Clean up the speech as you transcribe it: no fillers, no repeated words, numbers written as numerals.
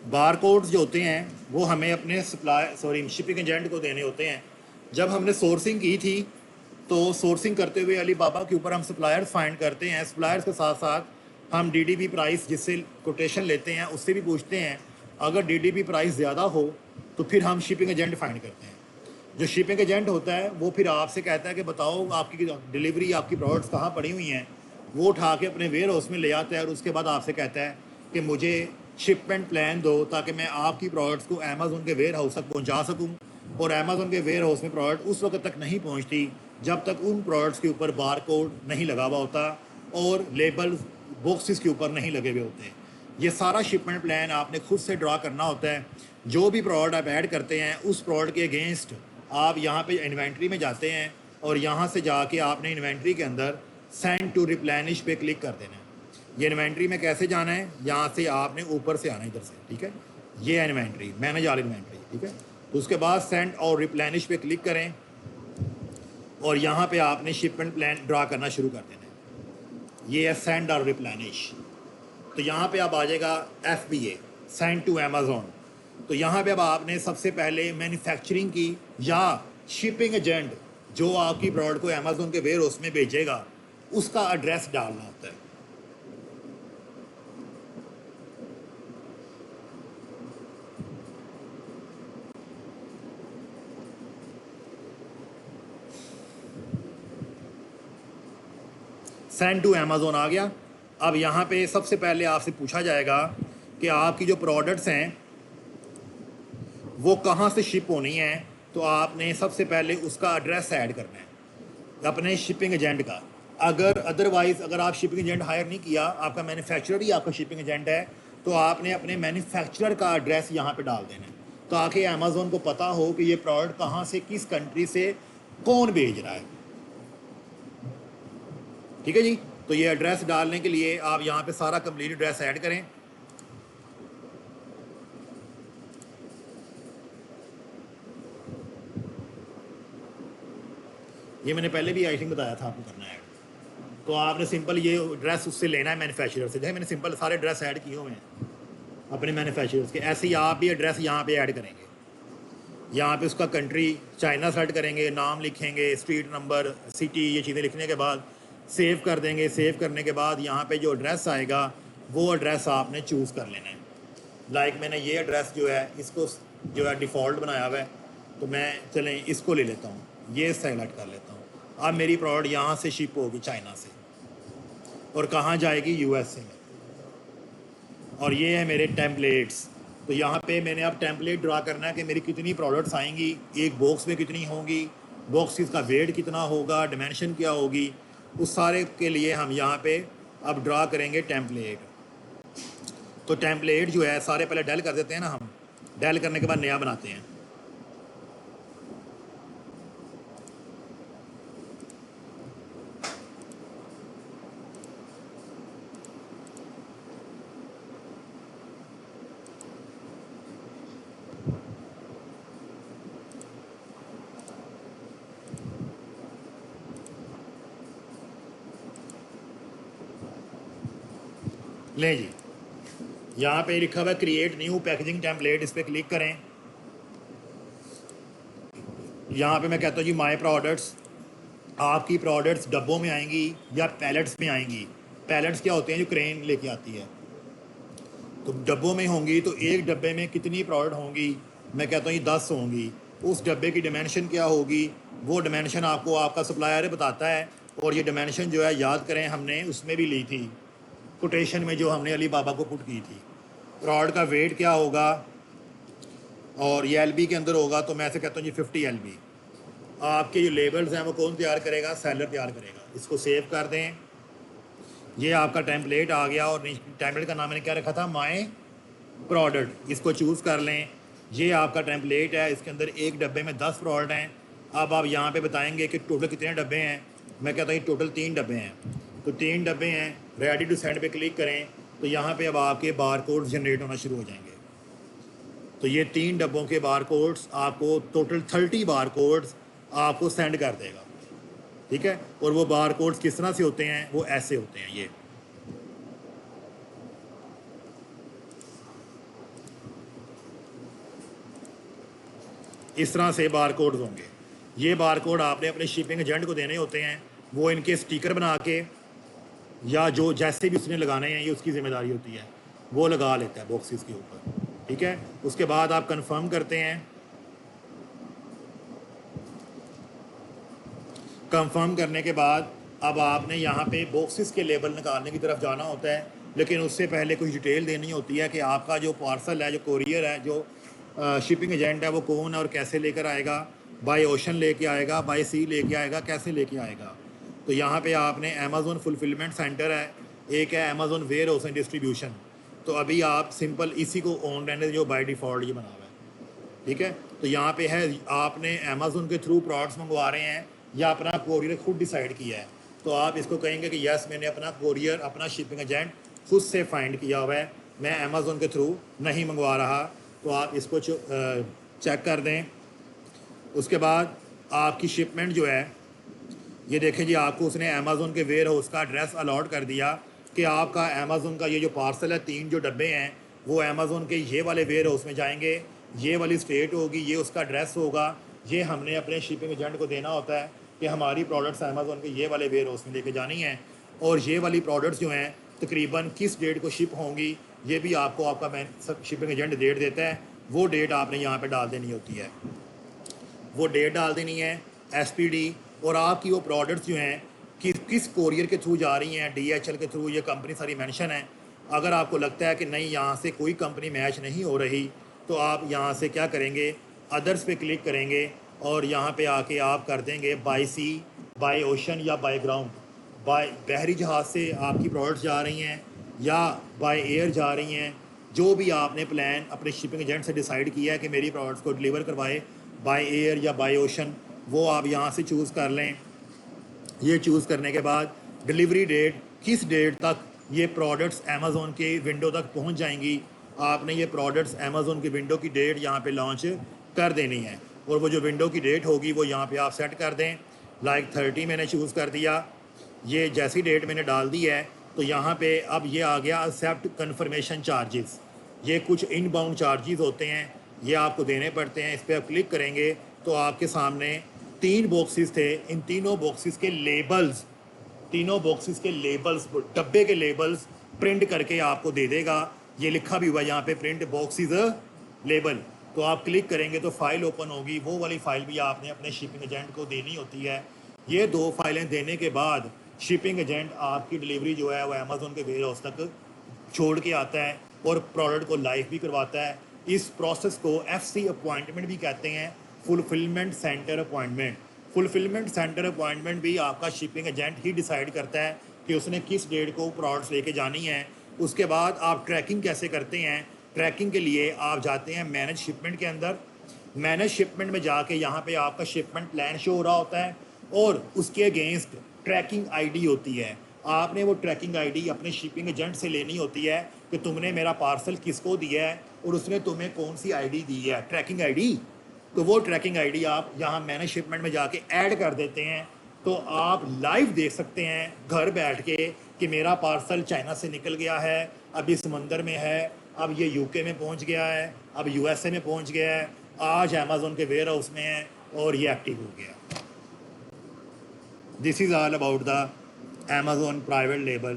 बार codes जो होते हैं वो हमें अपने शिपिंग एजेंट को देने होते हैं। जब हमने सोर्सिंग की थी तो सोर्सिंग करते हुए अली बाबा के ऊपर हम सप्लायर्स फाइंड करते हैं। सप्लायर्स के साथ साथ हम डीडीपी प्राइस जिससे कोटेशन लेते हैं उससे भी पूछते हैं। अगर डीडीपी प्राइस ज़्यादा हो तो फिर हम शिपिंग एजेंट फाइंड करते हैं। जो शिपिंग एजेंट होता है वो फिर आपसे कहता है कि बताओ आपकी डिलीवरी, आपकी प्रोडक्ट्स कहाँ पड़ी हुई हैं। वो उठा के अपने वेयर हाउस में ले आता है और उसके बाद आपसे कहता है कि मुझे शिपमेंट प्लान दो ताकि मैं आपकी प्रोडक्ट्स को अमेज़ोन के वेयर हाउस तक पहुँचा सकूँ। और अमेज़ोन के वेयर हाउस में प्रोडक्ट उस वक्त तक नहीं पहुँचती जब तक उन प्रोडक्ट्स के ऊपर बार कोड नहीं लगा हुआ होता और लेबल बॉक्सेस के ऊपर नहीं लगे हुए होते। ये सारा शिपमेंट प्लान आपने खुद से ड्रा करना होता है। जो भी प्रोडक्ट आप ऐड करते हैं उस प्रोडक्ट के अगेंस्ट आप यहाँ पे इन्वेंट्री में जाते हैं और यहाँ से जाके आपने इन्वेंट्री के अंदर सेंड टू रिप्लेनिश पे क्लिक कर देना है। ये इन्वेंट्री में कैसे जाना है, यहाँ से आपने ऊपर से आना है इधर से, ठीक है। ये है इन्वेंट्री, मैनेज ऑल इन्वेंट्री, ठीक है। तो उसके बाद सेंड और रिप्लेनिश पे क्लिक करें और यहाँ पे आपने शिपमेंट प्लान ड्रा करना शुरू कर देना है। ये है सेंड और रिप्लेनिश। तो यहाँ पे अब आ जाएगा FBA, सेंड टू अमेज़ोन। तो यहाँ पे अब आपने सबसे पहले मैन्युफैक्चरिंग की या शिपिंग एजेंट जो आपकी प्रोडक्ट को अमेज़ोन के वेयर हाउस में भेजेगा उसका एड्रेस डालना होता है। सेंड टू अमेज़ोन आ गया। अब यहाँ पे सबसे पहले आपसे पूछा जाएगा कि आपकी जो प्रोडक्ट्स हैं वो कहाँ से शिप होनी है। तो आपने सबसे पहले उसका एड्रेस ऐड करना है अपने शिपिंग एजेंट का। अगर अदरवाइज़ अगर आप शिपिंग एजेंट हायर नहीं किया, आपका मैन्युफैक्चरर ही आपका शिपिंग एजेंट है, तो आपने अपने मैन्युफैक्चरर का एड्रेस यहाँ पे डाल देना है ताकि अमेज़ोन को पता हो कि ये प्रोडक्ट कहाँ से, किस कंट्री से कौन भेज रहा है। ठीक है जी। तो ये एड्रेस डालने के लिए आप यहाँ पे सारा कंप्लीट एड्रेस ऐड करें। ये मैंने पहले भी आई थिंक बताया था आपको करना है। तो आपने सिंपल ये एड्रेस उससे लेना है मैन्युफैक्चरर से। जैसे मैंने सिंपल सारे एड्रेस ऐड किए हुए हैं अपने मैन्युफैक्चरर्स के, ऐसे ही आप भी एड्रेस यहाँ पे ऐड करेंगे। यहाँ पे उसका कंट्री चाइना सेलेक्ट करेंगे, नाम लिखेंगे, स्ट्रीट नंबर, सिटी, ये चीज़ें लिखने के बाद सेव कर देंगे। सेव करने के बाद यहाँ पे जो एड्रेस आएगा वो एड्रेस आपने चूज़ कर लेना है। लाइक मैंने ये एड्रेस जो है इसको जो है डिफ़ॉल्ट बनाया हुआ है, तो मैं चलें इसको ले लेता हूँ, ये सेलेक्ट कर लेता हूँ। अब मेरी प्रोडक्ट यहाँ से शिप होगी चाइना से और कहाँ जाएगी, USA में। और ये है मेरे टेम्पलेट्स। तो यहाँ पे मैंने अब टेम्पलेट ड्रा करना है कि मेरी कितनी प्रोडक्ट्स आएंगी, एक बॉक्स में कितनी होंगी, बॉक्स का वेट कितना होगा, डिमेंशन क्या होगी, उस सारे के लिए हम यहाँ पे अब ड्रा करेंगे टेम्पलेट। तो टेम्पलेट जो है सारे पहले डेल कर देते हैं ना, हम डेल करने के बाद नया बनाते हैं। लें जी, यहाँ पे लिखा हुआ है क्रिएट न्यू पैकेजिंग टेम्पलेट, इस पर क्लिक करें। यहाँ पे मैं कहता हूँ जी माय प्रोडक्ट्स। आपकी प्रोडक्ट्स डब्बों में आएंगी या पैलेट्स में आएंगी। पैलेट्स क्या होते हैं, जो क्रेन लेके आती है। तो डब्बों में होंगी तो एक डब्बे में कितनी प्रोडक्ट होंगी, मैं कहता हूँ ये 10 होंगी। उस डब्बे की डिमेंशन क्या होगी, वो डिमेंशन आपको आपका सप्लायर बताता है। और ये डिमेंशन जो है याद करें हमने उसमें भी ली थी कोटेशन में जो हमने अली बाबा को पुट की थी। प्रोडक्ट का वेट क्या होगा और ये LB के अंदर होगा, तो मैं ऐसे कहता हूँ जी 50 LB। आपके जो लेबल्स हैं वो कौन तैयार करेगा, सेलर तैयार करेगा। इसको सेव कर दें। ये आपका टेम्पलेट आ गया और टेम्पलेट का नाम मैंने क्या रखा था, माय प्रोडक्ट। इसको चूज़ कर लें। ये आपका टेम्पलेट है, इसके अंदर एक डब्बे में 10 प्रोडक्ट हैं। अब आप यहाँ पे बताएंगे कि टोटल कितने डब्बे हैं। मैं कहता हूँ टोटल 3 डब्बे हैं। तो 3 डब्बे हैं, रेडी टू सेंड पे क्लिक करें तो यहाँ पे अब आपके बार कोड जनरेट होना शुरू हो जाएंगे। तो ये 3 डब्बों के बार कोड्स आपको टोटल 30 बार कोड्स आपको सेंड कर देगा, ठीक है। और वो बार कोड्स किस तरह से होते हैं, वो ऐसे होते हैं। इस तरह से बार कोड्स होंगे। ये बार कोड आपने अपने शिपिंग एजेंट को देने होते हैं, वो इनके स्टिकर बना के या जो जैसे भी उसने लगाने हैं, ये उसकी ज़िम्मेदारी होती है, वो लगा लेता है बॉक्सेस के ऊपर। ठीक है, उसके बाद आप कंफर्म करते हैं। कंफर्म करने के बाद अब आपने यहाँ पे बॉक्सेस के लेबल निकालने की तरफ जाना होता है, लेकिन उससे पहले कुछ डिटेल देनी होती है कि आपका जो पार्सल है, जो कोरियर है, जो शिपिंग एजेंट है, वो कौन है और कैसे लेकर आएगा। बाय ओशन लेके आएगा, बाय सी लेके आएगा, कैसे लेके आएगा। तो यहाँ पे आपने अमेज़ोन फुलफिलमेंट सेंटर है, एक है Amazon warehouse and distribution. तो अभी आप सिंपल इसी को ऑन रहने जो बाय डिफ़ॉल्ट ये बना हुआ है। ठीक है, तो यहाँ पे है आपने अमेज़ोन के थ्रू प्रोडक्ट्स मंगवा रहे हैं या अपना कोरियर खुद डिसाइड किया है, तो आप इसको कहेंगे कि यस मैंने अपना कोरियर, अपना शिपिंग एजेंट खुद से फाइंड किया हुआ है, मैं अमेज़ोन के थ्रू नहीं मंगवा रहा। तो आप इसको चेक कर दें। उसके बाद आपकी शिपमेंट जो है, ये देखें जी, आपको उसने अमेज़ोन के वेयर हाउस का एड्रेस अलॉट कर दिया कि आपका अमेज़ोन का ये जो पार्सल है, 3 जो डब्बे हैं वो अमेज़ोन के ये वाले वेयर हाउस में जाएंगे, ये वाली स्टेट होगी, ये उसका एड्रेस होगा। ये हमने अपने शिपिंग एजेंट को देना होता है कि हमारी प्रोडक्ट्स अमेज़ोन के ये वाले वेयर हाउस में लेके जानी है, और ये वाली प्रोडक्ट्स जो हैं तकरीबन किस डेट को शिप होंगी, ये भी आपको आपका शिपिंग एजेंट डेट देता है। वो डेट आपने यहाँ पे डाल देनी होती है, वो डेट डाल देनी है, SPD, और आपकी वो प्रोडक्ट्स जो हैं किस कोरियर के थ्रू जा रही हैं, DHL के थ्रू, ये कंपनी सारी मेंशन है। अगर आपको लगता है कि नहीं यहाँ से कोई कंपनी मैच नहीं हो रही, तो आप यहाँ से क्या करेंगे, अदर्स पे क्लिक करेंगे और यहाँ पे आके आप कर देंगे बाय सी, बाय ओशन या बाय ग्राउंड। बाय बहरी जहाज़ से आपकी प्रोडक्ट्स जा रही हैं या बाय एयर जा रही हैं, जो भी आपने प्लान अपने शिपिंग एजेंट से डिसाइड किया है कि मेरी प्रोडक्ट्स को डिलीवर करवाए बाय एयर या बाय ओशन, वो आप यहाँ से चूज़ कर लें। ये चूज़ करने के बाद डिलीवरी डेट, किस डेट तक ये प्रोडक्ट्स अमेज़ोन के विंडो तक पहुँच जाएंगी, आपने ये प्रोडक्ट्स अमेज़ोन की विंडो की डेट यहाँ पे लॉन्च कर देनी है। और वो जो विंडो की डेट होगी वो यहाँ पे आप सेट कर दें। लाइक 30 मैंने चूज़ कर दिया। ये जैसी डेट मैंने डाल दी है, तो यहाँ पे अब ये आ गया एक्सेप्ट कन्फर्मेशन चार्जेस। ये कुछ इनबाउंड चार्जेस होते हैं, ये आपको देने पड़ते हैं। इस पर आप क्लिक करेंगे तो आपके सामने 3 बॉक्सेस थे, इन तीनों बॉक्सेस के लेबल्स, तीनों बॉक्सेस के लेबल्स, डब्बे के लेबल्स प्रिंट करके आपको दे देगा। ये लिखा भी हुआ है यहाँ पे, प्रिंट बॉक्सेस लेबल। तो आप क्लिक करेंगे तो फाइल ओपन होगी, वो वाली फ़ाइल भी आपने अपने शिपिंग एजेंट को देनी होती है। ये 2 फाइलें देने के बाद शिपिंग एजेंट आपकी डिलीवरी जो है वो अमेज़ोन के वेयर हाउस तक छोड़ के आता है और प्रोडक्ट को लाइव भी करवाता है। इस प्रोसेस को FC अपॉइंटमेंट भी कहते हैं, fulfilment centre appointment. Fulfilment centre appointment भी आपका शिपिंग एजेंट ही डिसाइड करता है कि उसने किस डेट को प्रोडक्ट्स लेके जानी है। उसके बाद आप ट्रैकिंग कैसे करते हैं, ट्रैकिंग के लिए आप जाते हैं मैनेज शिपमेंट के अंदर। मैनेज शिपमेंट में जाके यहाँ पे आपका शिपमेंट प्लान शो हो रहा होता है और उसके अगेंस्ट ट्रैकिंग ID होती है। आपने वो ट्रैकिंग ID अपने शिपिंग एजेंट से लेनी होती है कि तुमने मेरा पार्सल किसको दिया है और उसने तुम्हें कौन सी ID दी है, ट्रैकिंग ID। तो वो ट्रैकिंग ID आप यहाँ मैनेज शिपमेंट में जाके ऐड कर देते हैं, तो आप लाइव देख सकते हैं घर बैठ के कि मेरा पार्सल चाइना से निकल गया है, अभी समंदर में है, अब ये UK में पहुँच गया है, अब USA में पहुँच गया है, आज अमेज़ोन के वेयर हाउस में है और ये एक्टिव हो गया। This is all about the Amazon private label